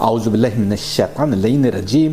औज़ुबिल्लाहिमिनश्शैतानिर्रजीम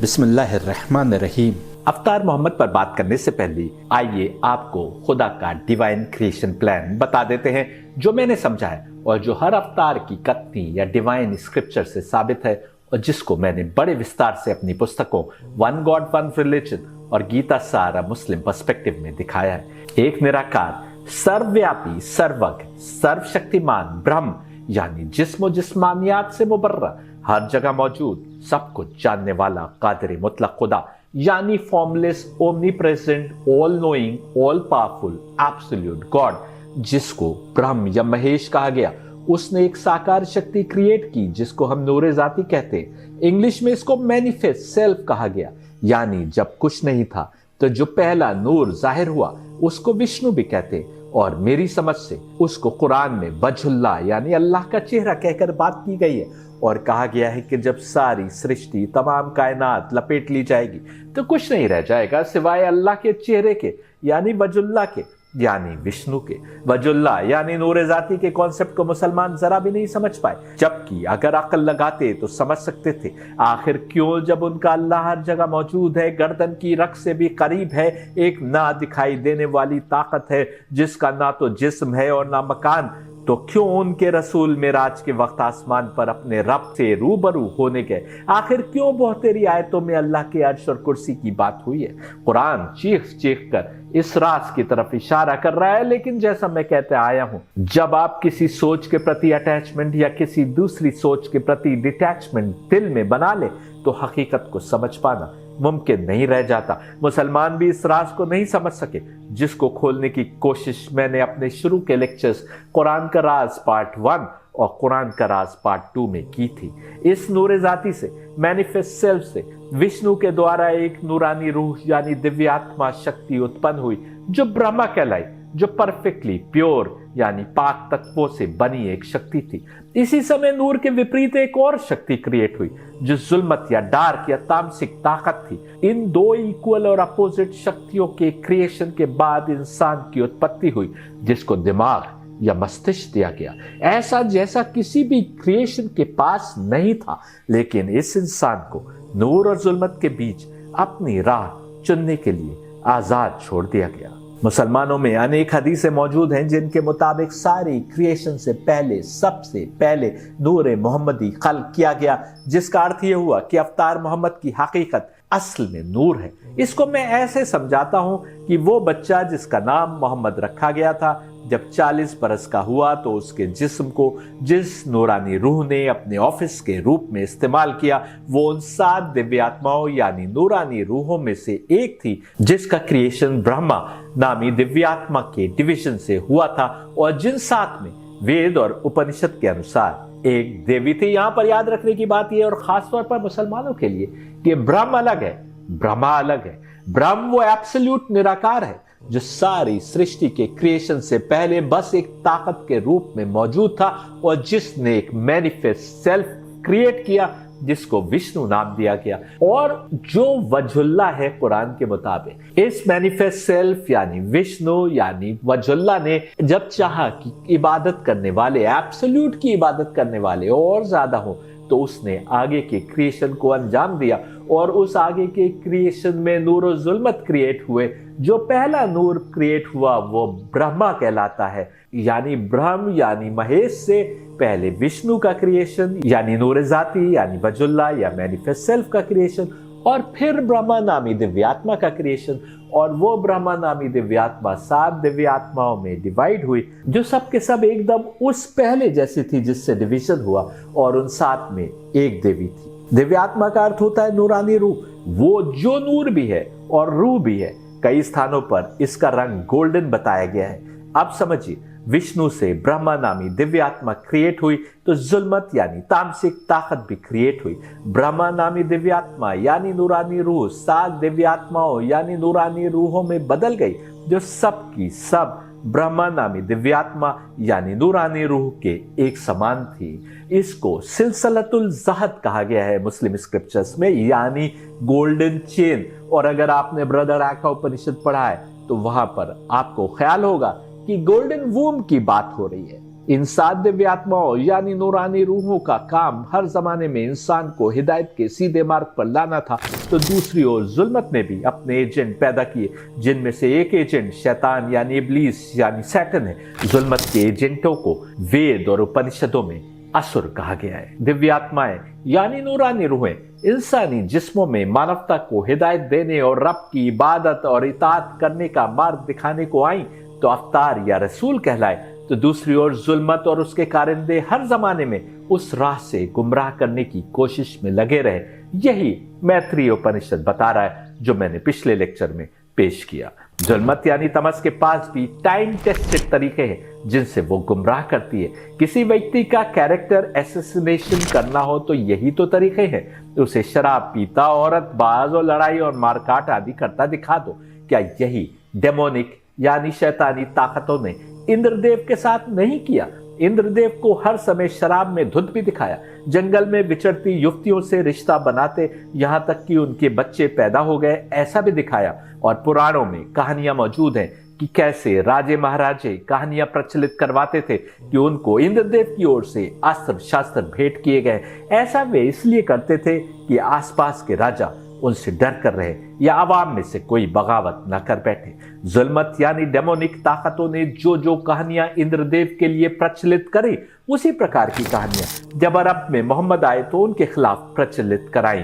बिस्मिल्लाहिर्रहमानिर्रहीम। अवतार मोहम्मद पर बात करने से पहले आइए आपको खुदा का डिवाइन क्रिएशन प्लान बता देते हैं, जो मैंने समझा है और जो हर अवतार की कथनी या डिवाइन स्क्रिप्चर से साबित है और जिसको मैंने बड़े विस्तार से अपनी पुस्तकों वन गॉड वन रिलीजन और गीता सारा मुस्लिम पर्सपेक्टिव में दिखाया है। एक निराकार, सर्वव्यापी, सर्वज्ञ, सर्वशक्तिमान ब्रह्म यानी जिस्म जिस्मानियात से मुबर्रा, हर जगह मौजूद, सब कुछ जानने वाला कादिर मुतलक खुदा यानी formless, omni present, all knowing, all powerful, absolute God, जिसको ब्रह्म या महेश कहा गया। उसने एक साकार शक्ति क्रिएट की जिसको हम नूर जाती कहते हैं। इंग्लिश में इसको मैनिफेस्ट सेल्फ कहा गया, यानी जब कुछ नहीं था तो जो पहला नूर जाहिर हुआ उसको विष्णु भी कहते, और मेरी समझ से उसको कुरान में वजहुल्लाह यानी अल्लाह का चेहरा कहकर बात की गई है और कहा गया है कि जब सारी सृष्टि, तमाम कायनात लपेट ली जाएगी तो कुछ नहीं रह जाएगा सिवाय अल्लाह के चेहरे के यानी वजहुल्लाह के यानी विष्णु के। वजहुल्लाह यानी नूर जाती के कॉन्सेप्ट को मुसलमान जरा भी नहीं समझ पाए, जबकि अगर अक्ल लगाते तो समझ सकते थे। आखिर क्यों, जब उनका अल्लाह हर जगह मौजूद है, गर्दन की रग से भी करीब है, एक ना दिखाई देने वाली ताकत है जिसका ना तो जिस्म है और ना मकान, तो क्यों उनके रसूल मेराज के वक्त आसमान पर अपने रब से रूबरू होने गए? आखिर क्यों बहुतेरी आयतों में अल्लाह के अर्श और कुर्सी की बात हुई है? कुरान चीख चीख कर इस राज की तरफ इशारा कर रहा है, लेकिन जैसा मैं कहते आया हूं, जब आप किसी सोच के प्रति अटैचमेंट या किसी दूसरी सोच के प्रति डिटैचमेंट दिल में बना ले तो हकीकत को समझ पाना मुमकिन नहीं रह जाता। मुसलमान भी इस राज को नहीं समझ सके, जिसको खोलने की कोशिश मैंने अपने शुरू के लेक्चर्स कुरान का राज पार्ट 1 और कुरान का राज पार्ट 2 में की थी। इस नूर जाती से, मैनिफेस्ट सेल्फ से, विष्णु के द्वारा एक नूरानी रूह यानी दिव्यात्मा शक्ति उत्पन्न हुई जो ब्रह्मा कहलाई, जो परफेक्टली प्योर यानी पाक तत्वों से बनी एक शक्ति थी। इसी समय नूर के विपरीत एक और शक्ति क्रिएट हुई जो जुल्मत या डार्क या तामसिक ताकत थी। इन दो इक्वल और अपोजिट शक्तियों के क्रिएशन के बाद इंसान की उत्पत्ति हुई जिसको दिमाग या मस्तिष्क दिया गया, ऐसा जैसा किसी भी क्रिएशन के पास नहीं था। लेकिन इस इंसान को नूर और जुल्मत के बीच अपनी राह चुनने के लिए आजाद छोड़ दिया गया। मुसलमानों में अनेक हदीसें मौजूद हैं जिनके मुताबिक सारी क्रिएशन से पहले, सबसे पहले नूर मोहम्मदी खल्क किया गया, जिसका अर्थ यह हुआ कि अवतार मोहम्मद की हकीकत असल में नूर है। इसको मैं ऐसे समझाता हूं कि वो बच्चा जिसका नाम मोहम्मद रखा गया था, जब 40 बरस का हुआ तो उसके जिस्म को जिस नूरानी रूह ने अपने ऑफिस के रूप में इस्तेमाल किया, वो उन 7 दिव्यात्माओं यानी नूरानी रूहों में से एक थी जिसका क्रिएशन ब्रह्मा नामी दिव्यात्मा के डिवीजन से हुआ था, और जिन 7 में वेद और उपनिषद के अनुसार एक देवी थी। यहां पर याद रखने की बात यह, और खासतौर पर मुसलमानों के लिए, कि ब्रह्म अलग है, ब्रह्मा अलग है। ब्रह्म वो एब्सोल्यूट निराकार है जो सारी सृष्टि के क्रिएशन से पहले बस एक ताकत के रूप में मौजूद था और जिसने एक मैनिफेस्ट सेल्फ क्रिएट किया जिसको विष्णु नाम दिया गया, और जो वजहुल्लाह है कुरान के मुताबिक। इस मैनिफेस्ट सेल्फ यानी विष्णु यानी वजहुल्लाह ने जब चाहा कि इबादत करने वाले, एब्सोल्यूट की इबादत करने वाले और ज्यादा हो, तो उसने आगे के क्रिएशन को अंजाम दिया, और उस आगे के क्रिएशन में नूर और जुल्मत क्रिएट हुए। जो पहला नूर क्रिएट हुआ वो ब्रह्मा कहलाता है, यानी ब्रह्म यानी महेश से पहले विष्णु का क्रिएशन यानी नूर जाती यानी वजहुल्लाह या मैनिफेस्ट सेल्फ का क्रिएशन, और फिर ब्रह्मा नामी दिव्यात्मा का क्रिएशन। और वो ब्रह्मा नामी दिव्यात्मा 7 दिव्यात्माओं में डिवाइड हुई जो सब के सब एकदम उस पहले जैसी थी जिससे डिवीजन हुआ, और उन 7 में एक देवी थी। दिव्यात्मा का अर्थ होता है नूरानी रूह, वो जो नूर भी है और रूह भी है। कई स्थानों पर इसका रंग गोल्डन बताया गया है। अब समझिए, विष्णु से ब्रह्मा नामी दिव्यात्मा क्रिएट हुई तो जुल्मत यानी तामसिक ताकत भी क्रिएट हुई। ब्रह्मा नामी दिव्यात्मा यानी नूरानी रूह 7 दिव्यात्माओं यानी नूरानी रूहों में बदल गई जो सब की सब ब्रह्मा नामी दिव्यात्मा यानी नूरानी रूह के एक समान थी। इसको सिलसिलतुल ज़हद कहा गया है मुस्लिम स्क्रिप्चर्स में, यानी गोल्डन चेन। और अगर आपने ब्रदर आका उपनिषद पढ़ा है तो वहां पर आपको ख्याल होगा कि गोल्डन वूम की बात हो रही है। इन 7 दिव्य आत्माओं यानी नूरानी रूहों का काम हर जमाने में इंसान को हिदायत के सीधे मार्ग पर लाना था, तो दूसरी ओर जुल्मत ने भी अपने एजेंट पैदा किए, जिनमें से एक एजेंट शैतान यानी इब्लीस यानी सैटन है। जुल्मत के एजेंटों को वेद और उपनिषदों में असुर कहा गया है। दिव्य आत्माएं यानी नूरानी रूहें इंसानी जिस्मों में मानवता को हिदायत देने और रब की इबादत और इताअत करने का मार्ग दिखाने को आई तो अवतार या रसूल कहलाए, तो दूसरी ओर जुल्मत और उसके कारिंदे हर जमाने में उस राह से गुमराह करने की कोशिश में लगे रहे। यही मैत्रेय उपनिषद बता रहा है, जो मैंने पिछले लेक्चर में पेश किया। जुल्मत यानी तमस के पास भी टाइम टेस्टेड तरीके हैं जिनसे वो गुमराह करती है। किसी व्यक्ति का कैरेक्टर एसेसिनेशन करना हो तो यही तो तरीके हैं। उसे शराब पीता, औरत बाज और लड़ाई और मारकाट आदि करता दिखा दो। क्या यही डेमोनिक यानी शैतानी ताकतों ने इंद्रदेव के साथ नहीं किया? इंद्रदेव को हर समय शराब में धुत भी दिखाया, जंगल में विचरती युवतियों से रिश्ता बनाते, यहां तक कि उनके बच्चे पैदा हो गए, ऐसा भी दिखाया। और पुराणों में कहानियां मौजूद हैं कि कैसे राजे महाराजे कहानियां प्रचलित करवाते थे कि उनको इंद्रदेव की ओर से अस्त्र शास्त्र भेंट किए गए। ऐसा वे इसलिए करते थे कि आसपास के राजा उनसे डर कर रहे या आवाम में से कोई बगावत न कर बैठे। जुल्मत यानी डेमोनिक ताकतों ने जो जो कहानियां इंद्रदेव के लिए प्रचलित करी, उसी प्रकार की कहानियां जब अरब में मोहम्मद आए तो उनके खिलाफ प्रचलित कराई।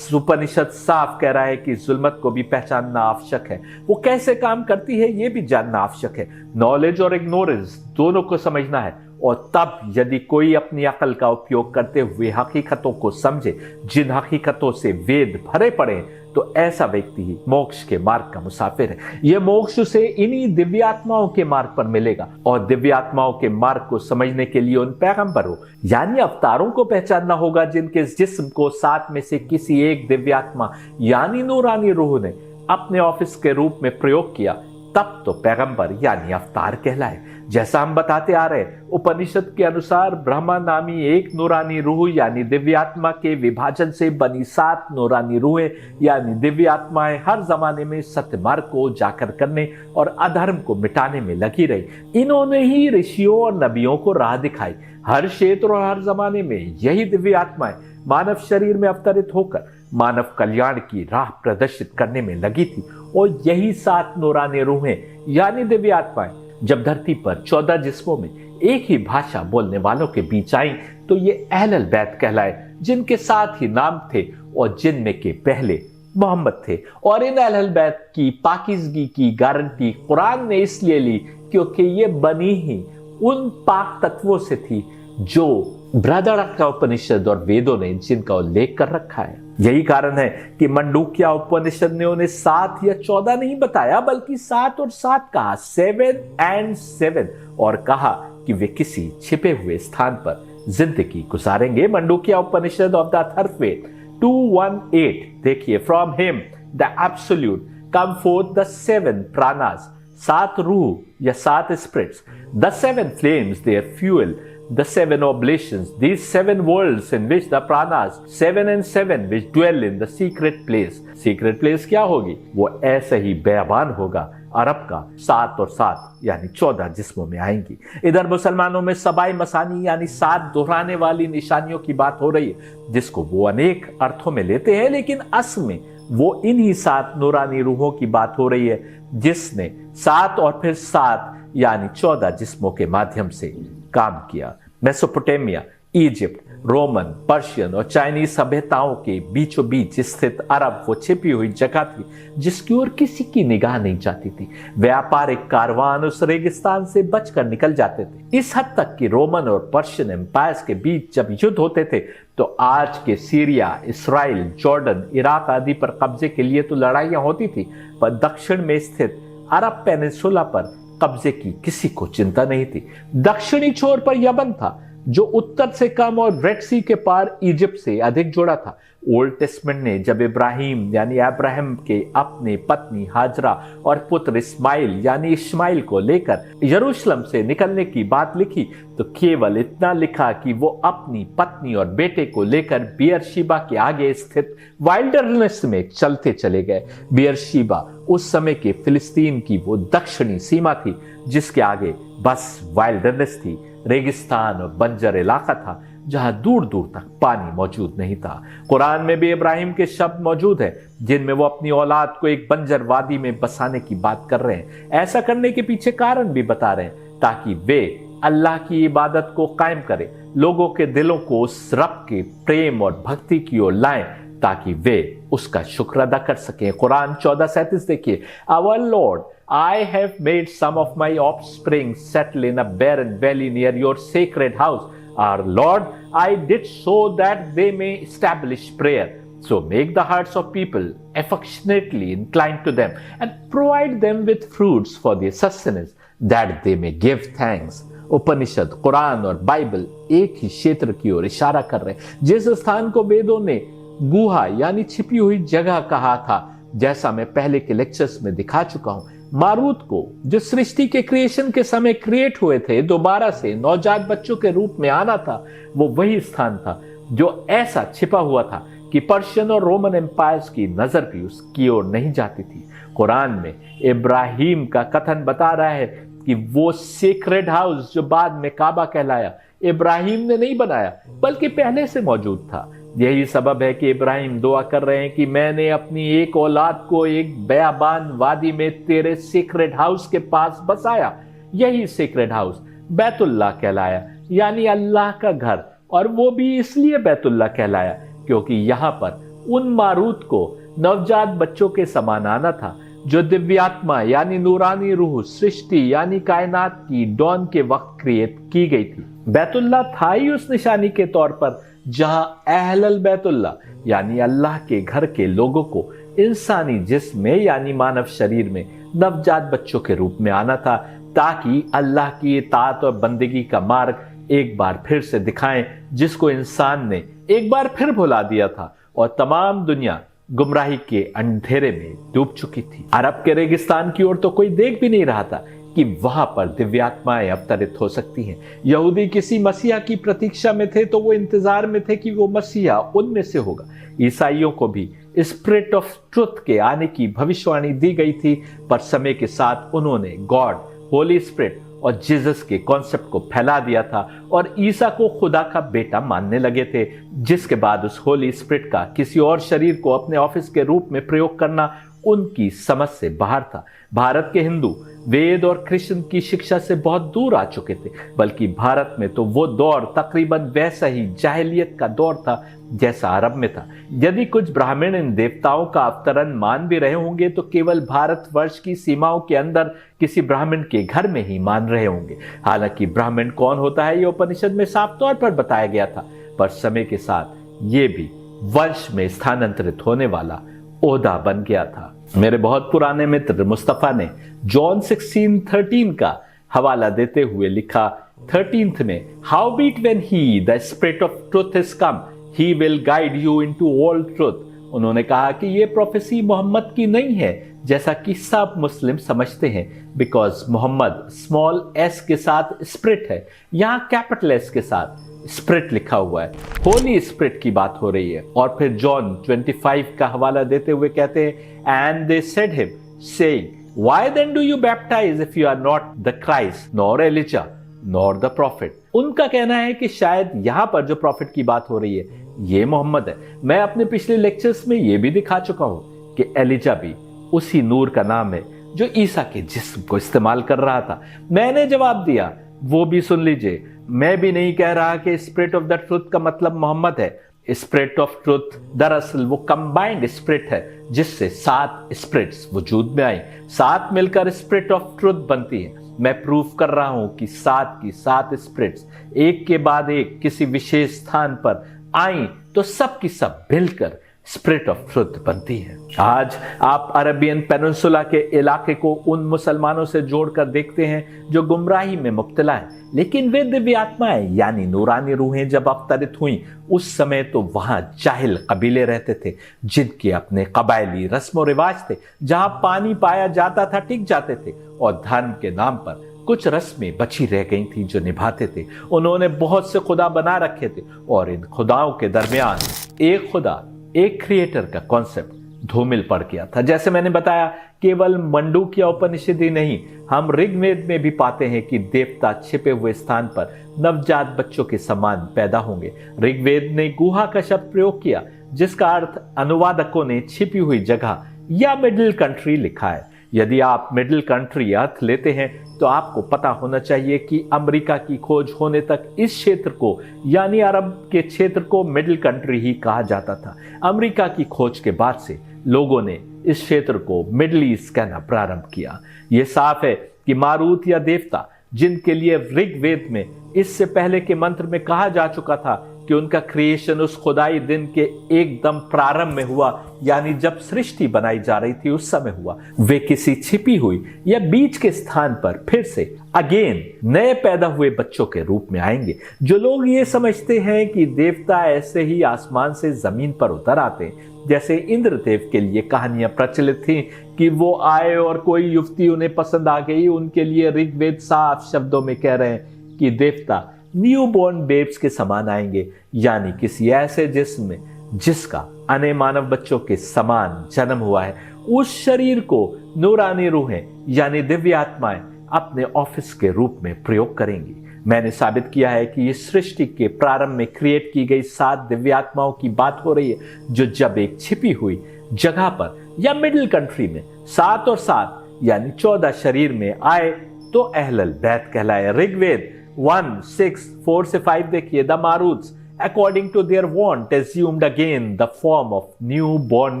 उपनिषद साफ कह रहा है कि जुल्मत को भी पहचानना आवश्यक है, वो कैसे काम करती है ये भी जानना आवश्यक है। नॉलेज और इग्नोरेंस दोनों को समझना है, और तब यदि कोई अपनी अकल का उपयोग करते हुए हकीकतों को समझे, जिन हकीकतों से वेद भरे पड़े, तो ऐसा व्यक्ति ही मोक्ष के मार्ग का मुसाफिर है। यह मोक्ष उसे इन्हीं दिव्य आत्माओं के मार्ग पर मिलेगा। और दिव्य आत्माओं के मार्ग को समझने के लिए उन पैगंबरों यानी अवतारों को पहचानना होगा, जिनके जिस्म को 7 में से किसी एक दिव्य आत्मा यानी नूरानी रूह ने अपने ऑफिस के रूप में प्रयोग किया, तब तो पैगंबर यानी अवतार कहलाए। जैसा हम बताते आ रहे, उपनिषद के अनुसार ब्रह्मा नामी एक नूरानी रूह यानी दिव्य आत्मा के विभाजन से बनी 7 नूरानी रूहें यानी दिव्य आत्माएं हर जमाने में सत्य मार्ग को उजागर करने और अधर्म को मिटाने में लगी रही। इन्होंने ही ऋषियों और नबियों को राह दिखाई। हर क्षेत्र और हर जमाने में यही दिव्य आत्माएं मानव शरीर में अवतरित होकर मानव कल्याण की राह प्रदर्शित करने में लगी थी। और यही 7 नूरानी रूहें यानी दिव्य आत्माएं जब धरती पर 14 जिस्मों में एक ही भाषा बोलने वालों के बीच आई, तो ये अहलल बैत कहलाए, जिनके 7 ही नाम थे और जिनमें के पहले मोहम्मद थे। और इन अहलल बैत की पाकीज़गी की गारंटी कुरान ने इसलिए ली क्योंकि ये बनी ही उन पाक तत्वों से थी जो बृहदारण्यक उपनिषद और वेदों ने जिनका उल्लेख कर रखा है। यही कारण है कि मंडूक्य उपनिषद ने उन्हें 7 या 14 नहीं बताया, बल्कि 7 और 7 कहा, 7 and 7, और कहा कि वे किसी छिपे हुए स्थान पर जिंदगी गुजारेंगे। मंडूक्य उपनिषद ऑफ द अथर्ववेद 2:1 देखिए, from him the absolute come forth the 7 pranas, 7 रूह या 7 spirits, the 7 flames their fuel, the 7 oblations, these 7 worlds in which the pranas 7 and 7 which dwell in the secret place. Secret place क्या होगी? वो ऐसे ही बेअबान होगा अरब का 7 और 7 यानी 14 जिस्मों में आएंगी। इधर मुसलमानों में सबाई मसानी यानी 7 दोहराने वाली निशानियों की बात हो रही है, जिसको वो अनेक अर्थों में लेते हैं, लेकिन असल में वो इन्हीं 7 नूरानी रूहों की बात हो रही है, जिसने 7 और फिर 7 यानी 14 जिस्मों के माध्यम से काम किया। मेसोपोटामिया, इजिप्ट, रोमन, पर्शियन और चाइनीज सभ्यताओं के बीचों बीच स्थित अरब वो छिपी हुई जगह थी जिसकी ओर किसी की निगाह नहीं जाती थी। व्यापारिक कारवान उस रेगिस्तान से बचकर निकल जाते थे। इस हद तक कि रोमन और पर्शियन एम्पायर्स के बीच जब युद्ध होते थे तो आज के सीरिया, इसराइल, जॉर्डन, इराक आदि पर कब्जे के लिए तो लड़ाइयां होती थी, पर दक्षिण में स्थित अरब पेनिनसुला पर कब्जे की किसी को चिंता नहीं थी। दक्षिणी छोर पर यमन था जो उत्तर से कम और रेड सी के पार इजिप्ट से अधिक जुड़ा था। ओल्ड टेस्टमेंट ने जब इब्राहिम यानी अब्राहम के अपने पत्नी हाजरा और पुत्र इस्माइल यानी इस्माइल को लेकर यरूशलेम से निकलने की बात लिखी तो केवल इतना लिखा कि वो अपनी पत्नी और बेटे को लेकर बियरशीबा के आगे स्थित वाइल्डरनेस में चलते चले गए। बियरशीबा उस समय के फिलिस्तीन की वो दक्षिणी सीमा थी जिसके आगे बस वाइल्डरनेस थी, रेगिस्तान और बंजर इलाका था जहां दूर दूर तक पानी मौजूद नहीं था। कुरान में भी इब्राहिम के शब्द मौजूद हैं जिनमें वो अपनी औलाद को एक बंजर वादी में बसाने की बात कर रहे हैं। ऐसा करने के पीछे कारण भी बता रहे हैं ताकि वे अल्लाह की इबादत को कायम करें, लोगों के दिलों को उस रब के प्रेम और भक्ति की ओर लाएं ताकि वे उसका शुक्र अदा कर सकें। कुरान 14:37 देखिए, our lord I have made some of my offspring settle in a barren valley near your sacred house. Our Lord, I did so that they may establish prayer. So make the hearts of people affectionately inclined to them and provide them with fruits for their sustenance, that they may give thanks. उपनिषद, कुरान और Bible एक ही क्षेत्र की ओर इशारा कर रहे हैं। जिस स्थान को वेदों ने गुहा यानी छिपी हुई जगह कहा था, जैसा मैं पहले के लेक्चर्स में दिखा चुका हूं, मारूत को जो सृष्टि के क्रिएशन के समय क्रिएट हुए थे, दोबारा से नवजात बच्चों के रूप में आना था, वो वही स्थान था जो ऐसा छिपा हुआ था कि पर्शियन और रोमन एम्पायर्स की नजर भी उसकी ओर नहीं जाती थी। कुरान में इब्राहिम का कथन बता रहा है कि वो सेक्रेड हाउस जो बाद में काबा कहलाया, इब्राहिम ने नहीं बनाया बल्कि पहले से मौजूद था। यही सबब है कि इब्राहिम दुआ कर रहे हैं कि मैंने अपनी एक औलाद को एक बयाबान वादी में तेरे सीक्रेट हाउस के पास बसाया। यही सीक्रेट हाउस बैतुल्लाह कहलाया यानी अल्लाह का घर, और वो भी इसलिए बैतुल्लाह कहलाया क्योंकि यहां पर उन मारूत को नवजात बच्चों के समान आना था जो दिव्यात्मा यानी नूरानी रूह सृष्टि यानी कायनात की डॉन के वक्त क्रिएट की गई थी। बैतुल्लाह था ही उस निशानी के तौर पर जहां अहलल बैतुल्लाह यानी अल्लाह के घर के लोगों को इंसानी जिस्म में यानी मानव शरीर में नवजात बच्चों के रूप में आना था, ताकि अल्लाह की इताअत और बंदगी का मार्ग एक बार फिर से दिखाएं जिसको इंसान ने एक बार फिर भुला दिया था और तमाम दुनिया गुमराही के अंधेरे में डूब चुकी थी। अरब के रेगिस्तान की ओर तो कोई देख भी नहीं रहा था कि वहां पर दिव्यात्माएं अवतरित हो सकती हैं। यहूदी किसी मसीहा की प्रतीक्षा में थे तो वो इंतजार में थे कि वो मसीहा उनमें से होगा। ईसाइयों को भी स्पिरिट ऑफ ट्रुथ के आने की भविष्यवाणी दी गई थी, पर समय के साथ उन्होंने गॉड, होली स्पिरिट और जीसस के कॉन्सेप्ट को फैला दिया था और ईसा को खुदा का बेटा मानने लगे थे, जिसके बाद उस होली स्पिरिट का किसी और शरीर को अपने ऑफिस के रूप में प्रयोग करना उनकी समझ से बाहर था। भारत के हिंदू वेद और कृष्ण की शिक्षा से बहुत दूर आ चुके थे, बल्कि भारत में तो वो दौर तकरीबन वैसा ही जाहिलियत का दौर था जैसा अरब में था। यदि कुछ ब्राह्मण इन देवताओं का अवतरण मान भी रहे होंगे तो केवल भारतवर्ष की सीमाओं के अंदर किसी ब्राह्मण के घर में ही मान रहे होंगे। हालांकि ब्राह्मण कौन होता है ये उपनिषद में साफ तौर पर बताया गया था, पर समय के साथ ये भी वंश में स्थानांतरित होने वाला ओहदा बन गया था। मेरे बहुत पुराने मित्र मुस्तफा ने जॉन 16:13 का हवाला देते हुए लिखा 13th में, howbeit when he the spirit of truth is come he will guide you into all truth. उन्होंने कहा कि यह प्रोफेसी मोहम्मद की नहीं है जैसा कि सब मुस्लिम समझते हैं, बिकॉज मोहम्मद स्मॉल एस के साथ स्पिरिट है, यहां कैपिटल एस के साथ स्पिरिट लिखा हुआ है। होली स्पिरिट की बात हो रही है। और फिर जॉन 25 का हवाला देते हुए कहते हैं, and they said him saying, why then do you baptize if you are not the Christ nor Elijah nor the prophet. उनका कहना है कि शायद यहां पर जो प्रॉफिट की बात हो रही है ये मोहम्मद है। मैं अपने पिछले लेक्चर्स में ये भी दिखा चुका हूं कि एलिजा भी उसी नूर का नाम है जो ईसा के जिस्म को इस्तेमाल कर रहा था। मैंने जवाब दिया, वो भी सुन लीजिए, मैं भी नहीं कह रहा कि स्पिरिट ऑफ द ट्रुथ का मतलब मोहम्मद है। स्पिरिट ऑफ ट्रुथ दरअसल वो कंबाइंड स्पिरिट है जिससे 7 स्पिरिट्स वजूद में आई, 7 मिलकर स्पिरिट ऑफ ट्रुथ बनती है। मैं प्रूफ कर रहा हूं कि 7 की 7 स्पिरिट्स एक के बाद एक किसी विशेष स्थान पर आई तो सब की सब मिलकर स्पिरिट ऑफ ट्रुथ बनती है। आज आप अरबियन पेनिनसुला के इलाके को उन मुसलमानों से जोड़कर देखते हैं जो गुमराही में मुब्तला हैं, लेकिन वे दिव्य आत्माएं यानी नूरानी रूहें जब अवतरित हुई उस समय तो वहां जाहिल कबीले रहते थे जिनके अपने कबायली रस्म रिवाज थे। जहां पानी पाया जाता था टिक जाते थे और धर्म के नाम पर कुछ रस्में बची रह गई थी जो निभाते थे। उन्होंने बहुत से खुदा बना रखे थे और इन खुदाओं के दरमियान एक खुदा, एक क्रिएटर का कॉन्सेप्ट धूमिल पड़ गया था। जैसे मैंने बताया, केवल मंडूक्य उपनिषद ही नहीं, हम ऋग्वेद में भी पाते हैं कि देवता छिपे हुए स्थान पर नवजात बच्चों के समान पैदा होंगे। ऋग्वेद ने गुहा का शब्द प्रयोग किया जिसका अर्थ अनुवादकों ने छिपी हुई जगह या मिडिल कंट्री लिखा है। यदि आप मिडिल कंट्री अर्थ लेते हैं तो आपको पता होना चाहिए कि अमेरिका की खोज होने तक इस क्षेत्र को यानी अरब के क्षेत्र को मिडिल कंट्री ही कहा जाता था। अमेरिका की खोज के बाद से लोगों ने इस क्षेत्र को मिडिल ईस्ट कहना प्रारंभ किया। यह साफ है कि मारूत या देवता, जिनके लिए ऋग्वेद में इससे पहले के मंत्र में कहा जा चुका था कि उनका क्रिएशन उस खुदाई दिन के एकदम प्रारंभ में हुआ, यानी जब सृष्टि बनाई जा रही थी उस समय हुआ, वे किसी छिपी हुई या बीच के स्थान पर फिर से अगेन नए पैदा हुए बच्चों के रूप में आएंगे। जो लोग ये समझते हैं कि देवता ऐसे ही आसमान से जमीन पर उतर आते हैं, जैसे इंद्रदेव के लिए कहानियां प्रचलित थी कि वो आए और कोई युवती उन्हें पसंद आ गई, उनके लिए ऋग्वेद साफ शब्दों में कह रहे हैं कि देवता न्यूबॉर्न बेब्स के समान आएंगे, यानी किसी ऐसे जिस्म में जिसका अन्य मानव बच्चों के समान जन्म हुआ है। उस शरीर को नूरानी रूहें यानी दिव्य आत्माएं अपने ऑफिस के रूप में प्रयोग करेंगी। मैंने साबित किया है कि इस सृष्टि के प्रारंभ में क्रिएट की गई 7 दिव्य आत्माओं की बात हो रही है, जो जब एक छिपी हुई जगह पर या मिडिल कंट्री में 7 और 7 यानी 14 शरीर में आए तो अहलल बैत कहलाए। ऋग्वेद 1:6-4 से 5 देखिए, the मारूत्स according to their want assumed again the form of newborn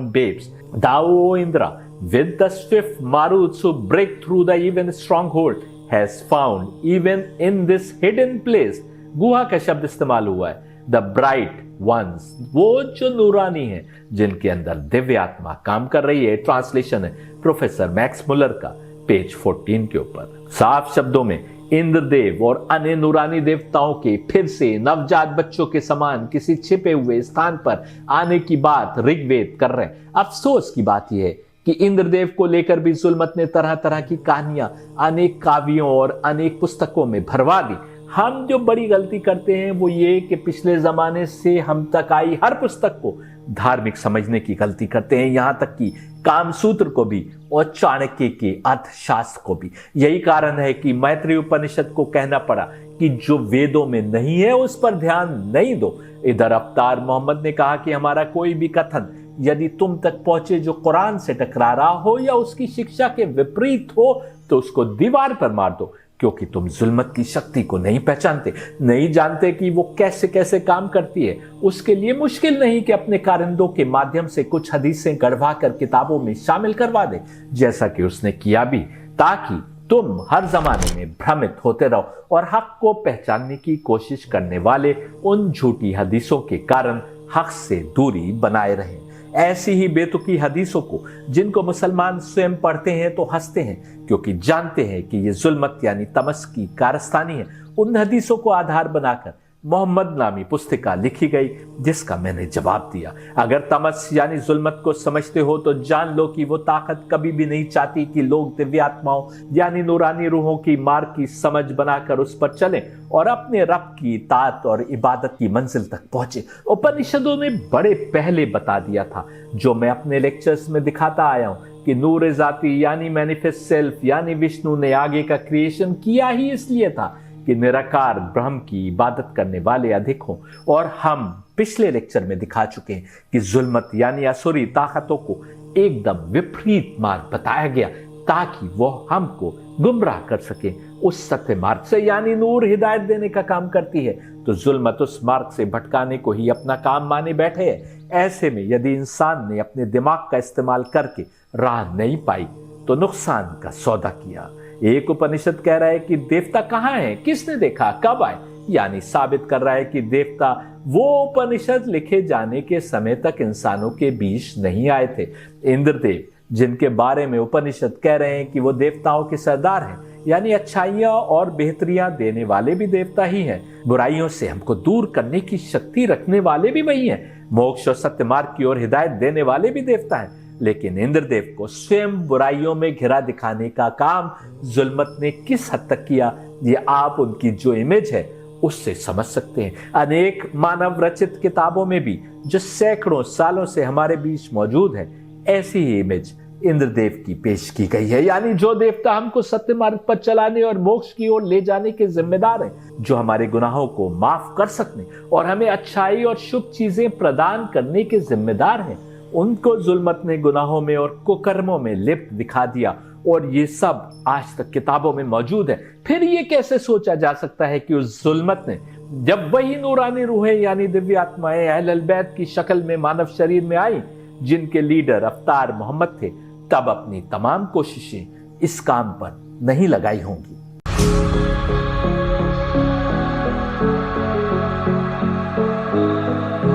babes. Thou, O Indra, with the swift maruts who break through the even stronghold, has found even in this hidden place. गुहा का शब्द इस्तेमाल हुआ है। The bright ones, वो जो नूरानी है जिनके अंदर दिव्य आत्मा काम कर रही है। ट्रांसलेशन है प्रोफेसर मैक्स मुलर का, पेज 14 के ऊपर। साफ शब्दों में इंद्रदेव और अन्य नूरानी देवताओं के फिर से नवजात बच्चों के समान किसी छिपे हुए स्थान पर आने की बात ऋग्वेद कर रहे हैं। अफसोस की बात यह है कि इंद्रदेव को लेकर भी जुल्मत ने तरह तरह की कहानियां अनेक काव्यों और अनेक पुस्तकों में भरवा दी। हम जो बड़ी गलती करते हैं वो ये कि पिछले जमाने से हम तक आई हर पुस्तक को धार्मिक समझने की गलती करते हैं, यहां तक कि कामसूत्र को भी और चाणक्य के अर्थशास्त्र को भी। यही कारण है कि मैत्रेय उपनिषद को कहना पड़ा कि जो वेदों में नहीं है उस पर ध्यान नहीं दो। इधर अवतार मोहम्मद ने कहा कि हमारा कोई भी कथन यदि तुम तक पहुंचे जो कुरान से टकरा रहा हो या उसकी शिक्षा के विपरीत हो तो उसको दीवार पर मार दो, क्योंकि तुम जुल्मत की शक्ति को नहीं पहचानते, नहीं जानते कि वो कैसे कैसे काम करती है। उसके लिए मुश्किल नहीं कि अपने कारिंदों के माध्यम से कुछ हदीसें गढ़वा कर किताबों में शामिल करवा दे, जैसा कि उसने किया भी, ताकि तुम हर जमाने में भ्रमित होते रहो और हक को पहचानने की कोशिश करने वाले उन झूठी हदीसों के कारण हक से दूरी बनाए रहें। ऐसी ही बेतुकी हदीसों को जिनको मुसलमान स्वयं पढ़ते हैं तो हंसते हैं, क्योंकि जानते हैं कि ये जुल्मत यानी तमस की कारस्तानी है। उन हदीसों को आधार बनाकर मोहम्मद नामी पुस्तिका लिखी गई, जिसका मैंने जवाब दिया। अगर तमस यानी जुल्मत को समझते हो तो जान लो कि वो ताकत कभी भी नहीं चाहती कि लोग दिव्य आत्माओं यानी नूरानी रूहों की मार्ग की समझ बनाकर उस पर चलें और अपने रब की इताअत और इबादत की मंजिल तक पहुंचे। उपनिषदों ने बड़े पहले बता दिया था, जो मैं अपने लेक्चर्स में दिखाता आया हूं, कि नूर जाती यानी मैनिफेस्ट सेल्फ यानी विष्णु ने आगे का क्रिएशन किया ही इसलिए था कि निराकार ब्रह्म की इबादत करने वाले अधिक हों। और हम पिछले लेक्चर में दिखा चुके हैं कि जुल्मत यानी असुरी ताकतों को एकदम विपरीत मार्ग बताया गया ताकि वो हमको गुमराह कर सके उस सत्य मार्ग से, यानी नूर हिदायत देने का काम करती है, तो जुल्मत उस मार्ग से भटकाने को ही अपना काम माने बैठे है। ऐसे में यदि इंसान ने अपने दिमाग का इस्तेमाल करके राह नहीं पाई तो नुकसान का सौदा किया। एक उपनिषद कह रहा है कि देवता कहां है, किसने देखा, कब आए। यानी साबित कर रहा है कि देवता वो उपनिषद लिखे जाने के समय तक इंसानों के बीच नहीं आए थे। इंद्रदेव, जिनके बारे में उपनिषद कह रहे हैं कि वो देवताओं के सरदार हैं, यानी अच्छाइयां और बेहतरियां देने वाले भी देवता ही हैं। बुराइयों से हमको दूर करने की शक्ति रखने वाले भी वही हैं। मोक्ष और सत्य मार्ग की ओर हिदायत देने वाले भी देवता हैं। लेकिन इंद्रदेव को स्वयं बुराइयों में घिरा दिखाने का काम जुल्मत ने किस हद तक किया, ये आप उनकी जो इमेज है उससे समझ सकते हैं। अनेक मानव रचित किताबों में भी जो सैकड़ों सालों से हमारे बीच मौजूद है, ऐसी ही इमेज इंद्रदेव की पेश की गई है। यानी जो देवता हमको सत्य मार्ग पर चलाने और मोक्ष की ओर ले जाने के जिम्मेदार हैं, जो हमारे गुनाहों को माफ कर सकने और हमें अच्छाई और शुभ चीजें प्रदान करने के जिम्मेदार हैं, उनको जुल्मत ने गुनाहों में और कुकर्मों में लिप्त दिखा दिया। और ये सब आज तक किताबों में मौजूद है। फिर ये कैसे सोचा जा सकता है कि उस जुल्मत ने, जब वही नूरानी रूहें यानी दिव्य आत्माएं अहले बैत की शक्ल में मानव शरीर में आई, जिनके लीडर अवतार मोहम्मद थे, तब अपनी तमाम कोशिशें इस काम पर नहीं लगाई होंगी।